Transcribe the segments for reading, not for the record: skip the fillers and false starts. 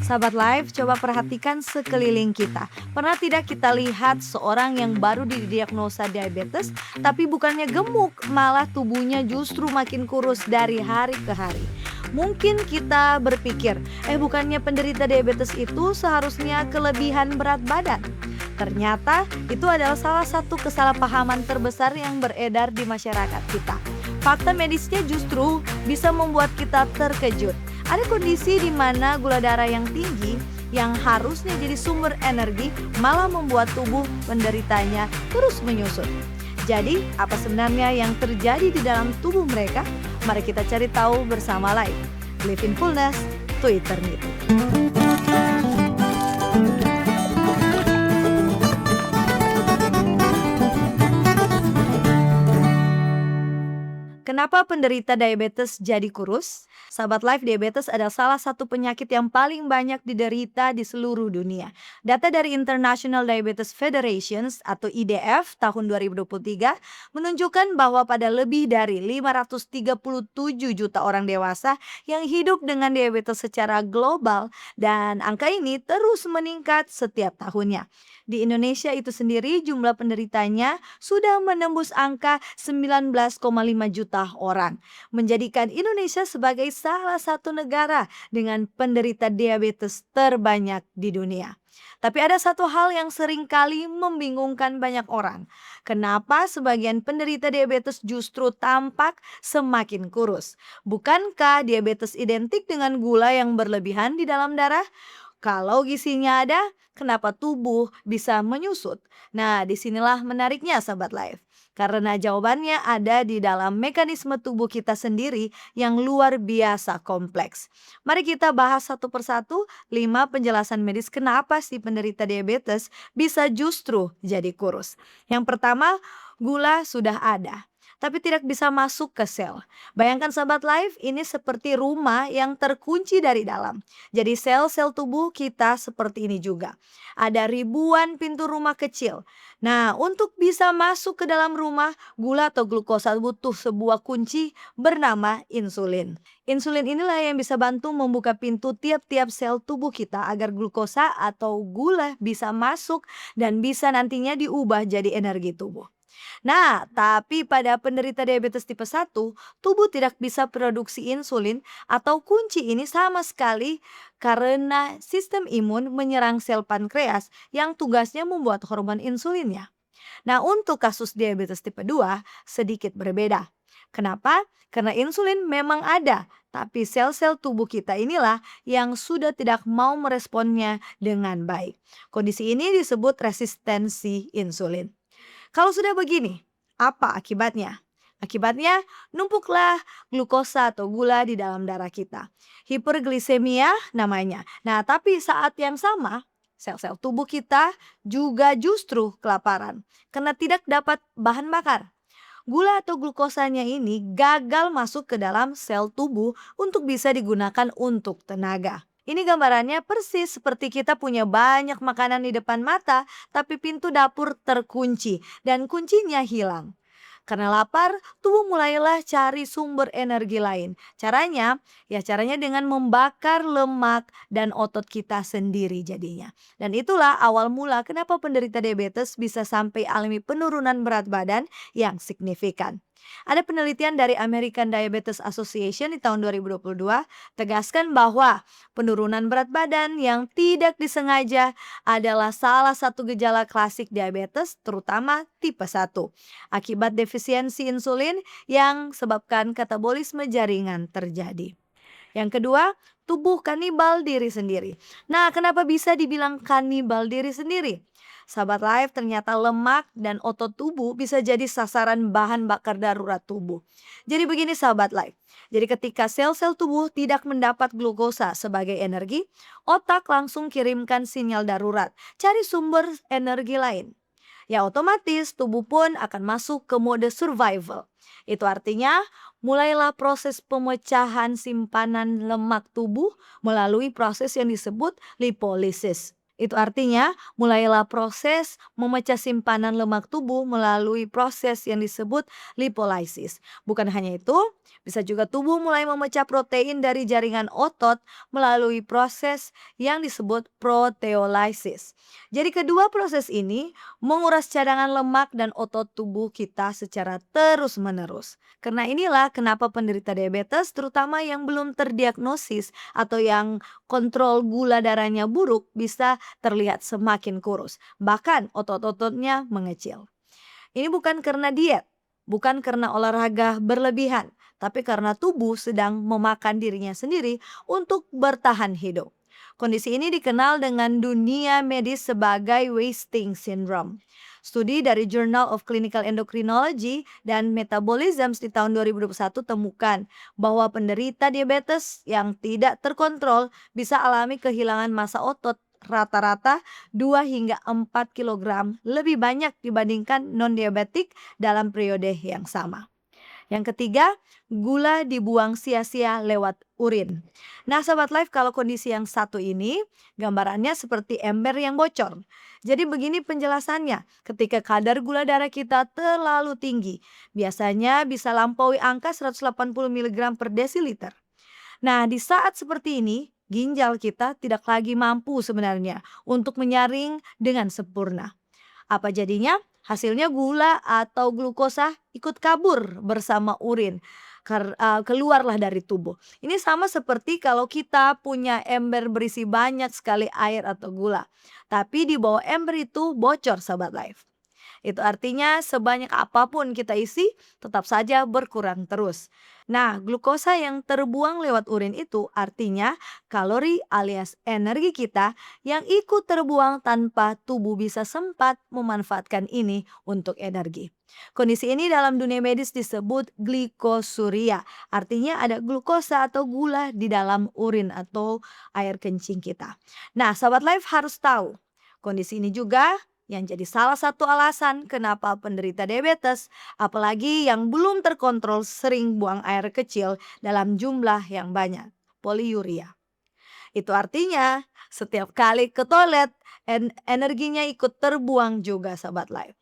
Sahabat Live, coba perhatikan sekeliling kita. Pernah tidak kita lihat seorang yang baru didiagnosa diabetes, tapi bukannya gemuk, malah tubuhnya justru makin kurus dari hari ke hari. Mungkin kita berpikir, bukannya penderita diabetes itu seharusnya kelebihan berat badan. Ternyata itu adalah salah satu kesalahpahaman terbesar yang beredar di masyarakat kita. Fakta medisnya justru bisa membuat kita terkejut. Ada kondisi di mana gula darah yang tinggi yang harusnya jadi sumber energi malah membuat tubuh penderitanya terus menyusut. Jadi, apa sebenarnya yang terjadi di dalam tubuh mereka? Mari kita cari tahu bersama Live. Live in Fullness to Eternity. Kenapa penderita diabetes jadi kurus? Sahabat Life, diabetes adalah salah satu penyakit yang paling banyak diderita di seluruh dunia. Data dari International Diabetes Federation atau IDF tahun 2023 menunjukkan bahwa pada lebih dari 537 juta orang dewasa yang hidup dengan diabetes secara global, dan angka ini terus meningkat setiap tahunnya. Di Indonesia itu sendiri jumlah penderitanya sudah menembus angka 19,5 juta orang, menjadikan Indonesia sebagai salah satu negara dengan penderita diabetes terbanyak di dunia. Tapi ada satu hal yang sering kali membingungkan banyak orang. Kenapa sebagian penderita diabetes justru tampak semakin kurus? Bukankah diabetes identik dengan gula yang berlebihan di dalam darah? Kalau gizinya ada, kenapa tubuh bisa menyusut? Nah, disinilah menariknya sahabat Life. Karena jawabannya ada di dalam mekanisme tubuh kita sendiri yang luar biasa kompleks. Mari kita bahas satu persatu 5 penjelasan medis kenapa si penderita diabetes bisa justru jadi kurus. Yang pertama, gula sudah ada tapi tidak bisa masuk ke sel. Bayangkan sahabat Life, ini seperti rumah yang terkunci dari dalam. Jadi sel-sel tubuh kita seperti ini juga. Ada ribuan pintu rumah kecil. Nah, untuk bisa masuk ke dalam rumah, gula atau glukosa butuh sebuah kunci bernama insulin. Insulin inilah yang bisa bantu membuka pintu tiap-tiap sel tubuh kita agar glukosa atau gula bisa masuk dan bisa nantinya diubah jadi energi tubuh. Nah, tapi pada penderita diabetes tipe 1, tubuh tidak bisa produksi insulin atau kunci ini sama sekali karena sistem imun menyerang sel pankreas yang tugasnya membuat hormon insulinnya. Nah, untuk kasus diabetes tipe 2 sedikit berbeda. Kenapa? Karena insulin memang ada, tapi sel-sel tubuh kita inilah yang sudah tidak mau meresponnya dengan baik. Kondisi ini disebut resistensi insulin. Kalau sudah begini, apa akibatnya? Akibatnya numpuklah glukosa atau gula di dalam darah kita. Hiperglisemia namanya. Nah, tapi saat yang sama, sel-sel tubuh kita juga justru kelaparan karena tidak dapat bahan bakar. Gula atau glukosanya ini gagal masuk ke dalam sel tubuh untuk bisa digunakan untuk tenaga. Ini gambarannya persis seperti kita punya banyak makanan di depan mata, tapi pintu dapur terkunci dan kuncinya hilang. Karena lapar, tubuh mulailah cari sumber energi lain. Caranya dengan membakar lemak dan otot kita sendiri jadinya. Dan itulah awal mula kenapa penderita diabetes bisa sampai alami penurunan berat badan yang signifikan. Ada penelitian dari American Diabetes Association di tahun 2022 tegaskan bahwa penurunan berat badan yang tidak disengaja adalah salah satu gejala klasik diabetes terutama tipe 1 akibat defisiensi insulin yang sebabkan katabolisme jaringan terjadi. Yang kedua, tubuh kanibal diri sendiri. Nah, kenapa bisa dibilang kanibal diri sendiri? Sahabat Life, ternyata lemak dan otot tubuh bisa jadi sasaran bahan bakar darurat tubuh. Jadi begini sahabat Life. Jadi ketika sel-sel tubuh tidak mendapat glukosa sebagai energi, otak langsung kirimkan sinyal darurat. Cari sumber energi lain. Ya otomatis tubuh pun akan masuk ke mode survival. Itu artinya mulailah proses pemecahan simpanan lemak tubuh melalui proses yang disebut lipolisis. Itu artinya, mulailah proses memecah simpanan lemak tubuh melalui proses yang disebut lipolisis. Bukan hanya itu, bisa juga tubuh mulai memecah protein dari jaringan otot melalui proses yang disebut proteolysis. Jadi kedua proses ini menguras cadangan lemak dan otot tubuh kita secara terus-menerus. Karena inilah kenapa penderita diabetes, terutama yang belum terdiagnosis atau yang kontrol gula darahnya buruk, bisa terlihat semakin kurus, bahkan otot-ototnya mengecil. Ini bukan karena diet, bukan karena olahraga berlebihan, tapi karena tubuh sedang memakan dirinya sendiri untuk bertahan hidup. Kondisi ini dikenal dengan dunia medis sebagai wasting syndrome. Studi dari Journal of Clinical Endocrinology dan Metabolism di tahun 2021 temukan bahwa penderita diabetes yang tidak terkontrol bisa alami kehilangan massa otot rata-rata 2 hingga 4 kilogram lebih banyak dibandingkan non-diabetik dalam periode yang sama. Yang ketiga, gula dibuang sia-sia lewat urin. Nah, sahabat life, kalau kondisi yang satu ini, gambarannya seperti ember yang bocor. Jadi begini penjelasannya, ketika kadar gula darah kita terlalu tinggi, biasanya bisa lampaui angka 180 mg per desiliter. Nah, di saat seperti ini, ginjal kita tidak lagi mampu sebenarnya untuk menyaring dengan sempurna. Apa jadinya? Hasilnya gula atau glukosa ikut kabur bersama urin. Keluarlah dari tubuh. Ini sama seperti kalau kita punya ember berisi banyak sekali air atau gula. Tapi di bawah ember itu bocor, sahabat life. Itu artinya sebanyak apapun kita isi, tetap saja berkurang terus. Nah, glukosa yang terbuang lewat urin itu artinya kalori alias energi kita yang ikut terbuang tanpa tubuh bisa sempat memanfaatkan ini untuk energi. Kondisi ini dalam dunia medis disebut glikosuria. Artinya ada glukosa atau gula di dalam urin atau air kencing kita. Nah, sahabat life harus tahu, kondisi ini juga yang jadi salah satu alasan kenapa penderita diabetes, apalagi yang belum terkontrol, sering buang air kecil dalam jumlah yang banyak, poliuria. Itu artinya setiap kali ke toilet, energinya ikut terbuang juga, sahabat life.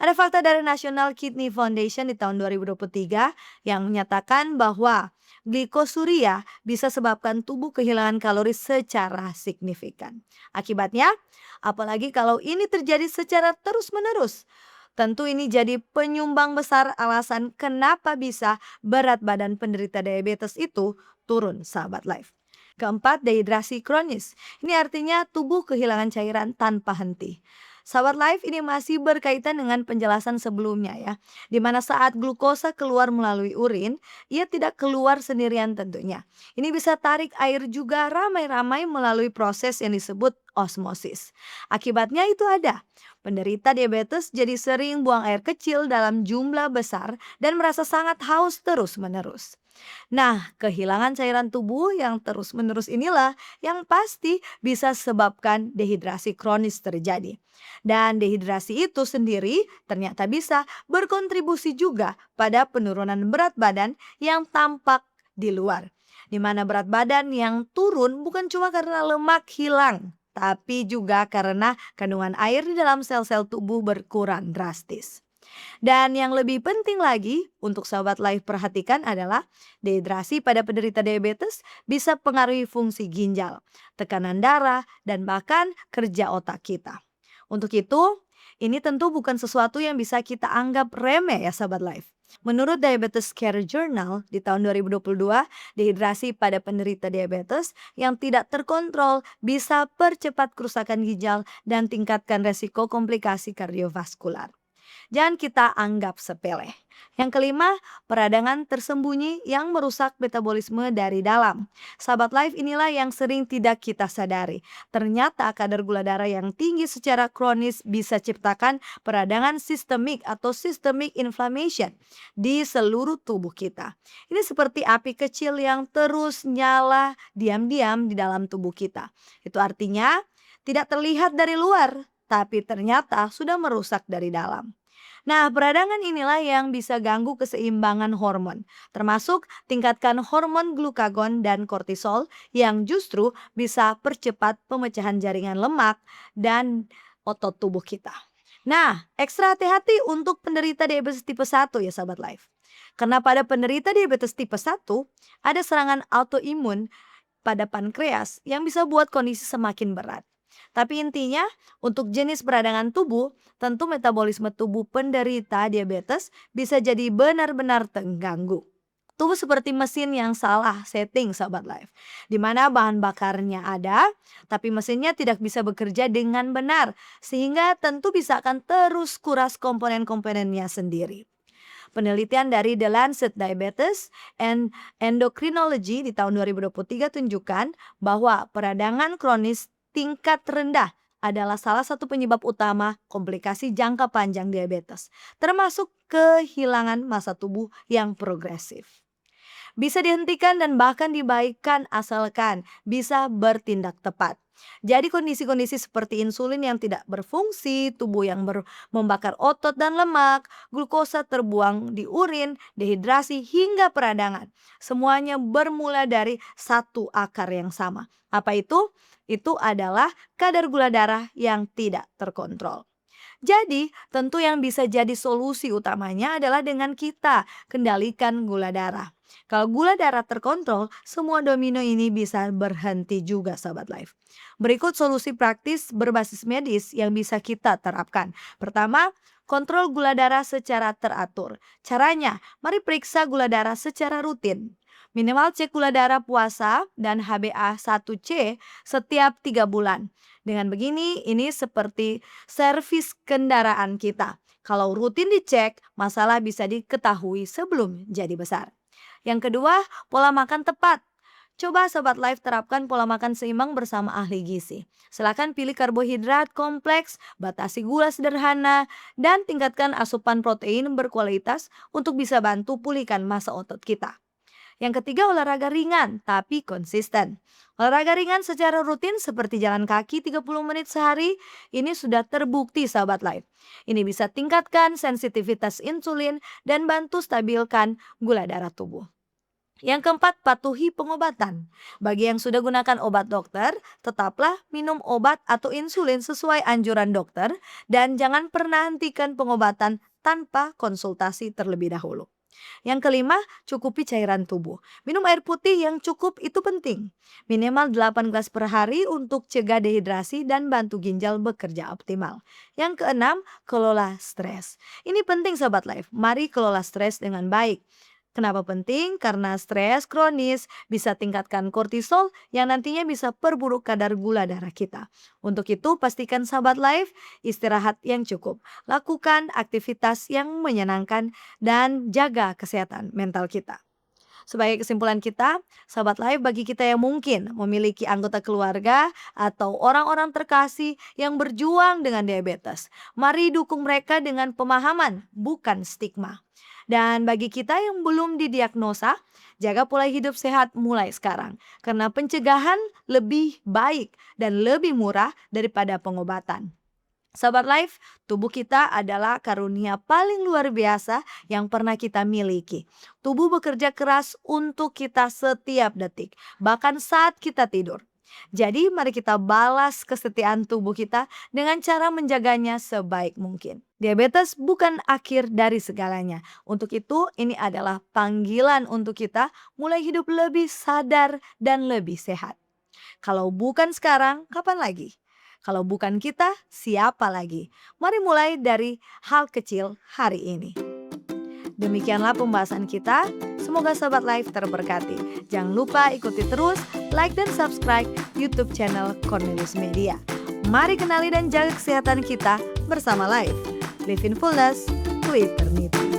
Ada fakta dari National Kidney Foundation di tahun 2023 yang menyatakan bahwa glikosuria bisa sebabkan tubuh kehilangan kalori secara signifikan. Akibatnya, apalagi kalau ini terjadi secara terus-menerus, tentu ini jadi penyumbang besar alasan kenapa bisa berat badan penderita diabetes itu turun, sahabat life. Keempat, dehidrasi kronis. Ini artinya tubuh kehilangan cairan tanpa henti. Sahabat life, ini masih berkaitan dengan penjelasan sebelumnya ya. Di mana saat glukosa keluar melalui urin, ia tidak keluar sendirian tentunya. Ini bisa tarik air juga ramai-ramai melalui proses yang disebut osmosis. Akibatnya itu ada. Penderita diabetes jadi sering buang air kecil dalam jumlah besar dan merasa sangat haus terus-menerus. Nah, kehilangan cairan tubuh yang terus-menerus inilah yang pasti bisa sebabkan dehidrasi kronis terjadi. Dan dehidrasi itu sendiri ternyata bisa berkontribusi juga pada penurunan berat badan yang tampak di luar. Di mana berat badan yang turun bukan cuma karena lemak hilang, tapi juga karena kandungan air di dalam sel-sel tubuh berkurang drastis. Dan yang lebih penting lagi untuk sahabat life perhatikan adalah dehidrasi pada penderita diabetes bisa pengaruhi fungsi ginjal, tekanan darah, dan bahkan kerja otak kita. Untuk itu, ini tentu bukan sesuatu yang bisa kita anggap remeh ya sahabat life. Menurut Diabetes Care Journal di tahun 2022, dehidrasi pada penderita diabetes yang tidak terkontrol bisa percepat kerusakan ginjal dan tingkatkan resiko komplikasi kardiovaskular. Jangan kita anggap sepele. Yang kelima, peradangan tersembunyi yang merusak metabolisme dari dalam. Sahabat life, inilah yang sering tidak kita sadari. Ternyata kadar gula darah yang tinggi secara kronis bisa ciptakan peradangan sistemik atau systemic inflammation di seluruh tubuh kita. Ini seperti api kecil yang terus nyala diam-diam di dalam tubuh kita. Itu artinya tidak terlihat dari luar, tapi ternyata sudah merusak dari dalam. Nah, peradangan inilah yang bisa ganggu keseimbangan hormon, termasuk tingkatkan hormon glukagon dan kortisol yang justru bisa percepat pemecahan jaringan lemak dan otot tubuh kita. Nah, ekstra hati-hati untuk penderita diabetes tipe 1 ya sahabat life. Karena pada penderita diabetes tipe 1 ada serangan autoimun pada pankreas yang bisa buat kondisi semakin berat. Tapi intinya, untuk jenis peradangan tubuh, tentu metabolisme tubuh penderita diabetes bisa jadi benar-benar terganggu. Tubuh seperti mesin yang salah setting sahabat life, di mana bahan bakarnya ada, tapi mesinnya tidak bisa bekerja dengan benar, sehingga tentu bisa akan terus kuras komponen-komponennya sendiri. Penelitian dari The Lancet Diabetes and Endocrinology di tahun 2023 tunjukkan bahwa peradangan kronis tingkat rendah adalah salah satu penyebab utama komplikasi jangka panjang diabetes, termasuk kehilangan massa tubuh yang progresif. Bisa dihentikan dan bahkan dibaikkan asalkan bisa bertindak tepat. Jadi kondisi-kondisi seperti insulin yang tidak berfungsi, tubuh yang membakar otot dan lemak, glukosa terbuang di urin, dehidrasi hingga peradangan. Semuanya bermula dari satu akar yang sama. Apa itu? Itu adalah kadar gula darah yang tidak terkontrol. Jadi, tentu yang bisa jadi solusi utamanya adalah dengan kita kendalikan gula darah. Kalau gula darah terkontrol, semua domino ini bisa berhenti juga sahabat life. Berikut solusi praktis berbasis medis yang bisa kita terapkan. Pertama, kontrol gula darah secara teratur. Caranya, mari periksa gula darah secara rutin. Minimal cek gula darah puasa dan HbA1c setiap 3 bulan. Dengan begini, ini seperti servis kendaraan kita. Kalau rutin dicek, masalah bisa diketahui sebelum jadi besar. Yang kedua, pola makan tepat. Coba Sobat Life terapkan pola makan seimbang bersama ahli gizi. Silakan pilih karbohidrat kompleks, batasi gula sederhana, dan tingkatkan asupan protein berkualitas untuk bisa bantu pulihkan massa otot kita. Yang ketiga, olahraga ringan tapi konsisten. Olahraga ringan secara rutin seperti jalan kaki 30 menit sehari ini sudah terbukti sahabat life. Ini bisa tingkatkan sensitivitas insulin dan bantu stabilkan gula darah tubuh. Yang keempat, patuhi pengobatan. Bagi yang sudah gunakan obat dokter, tetaplah minum obat atau insulin sesuai anjuran dokter dan jangan pernah hentikan pengobatan tanpa konsultasi terlebih dahulu. Yang kelima, cukupi cairan tubuh. Minum air putih yang cukup itu penting. Minimal 8 gelas per hari untuk cegah dehidrasi dan bantu ginjal bekerja optimal. Yang keenam, kelola stres. Ini penting sahabat life. Mari kelola stres dengan baik. Kenapa penting? Karena stres kronis bisa tingkatkan kortisol yang nantinya bisa perburuk kadar gula darah kita. Untuk itu pastikan sahabat life istirahat yang cukup. Lakukan aktivitas yang menyenangkan dan jaga kesehatan mental kita. Sebagai kesimpulan kita, sahabat life bagi kita yang mungkin memiliki anggota keluarga atau orang-orang terkasih yang berjuang dengan diabetes. Mari dukung mereka dengan pemahaman, bukan stigma. Dan bagi kita yang belum didiagnosa, jaga pola hidup sehat mulai sekarang. Karena pencegahan lebih baik dan lebih murah daripada pengobatan. Sahabat Life, tubuh kita adalah karunia paling luar biasa yang pernah kita miliki. Tubuh bekerja keras untuk kita setiap detik, bahkan saat kita tidur. Jadi mari kita balas kesetiaan tubuh kita dengan cara menjaganya sebaik mungkin. Diabetes bukan akhir dari segalanya. Untuk itu ini adalah panggilan untuk kita mulai hidup lebih sadar dan lebih sehat. Kalau bukan sekarang, kapan lagi? Kalau bukan kita, siapa lagi? Mari mulai dari hal kecil hari ini. Demikianlah pembahasan kita. Semoga Sobat Life terberkati. Jangan lupa ikuti terus, like dan subscribe YouTube channel Cornelius Media. Mari kenali dan jaga kesehatan kita bersama Life. Live in fullness, to eternity.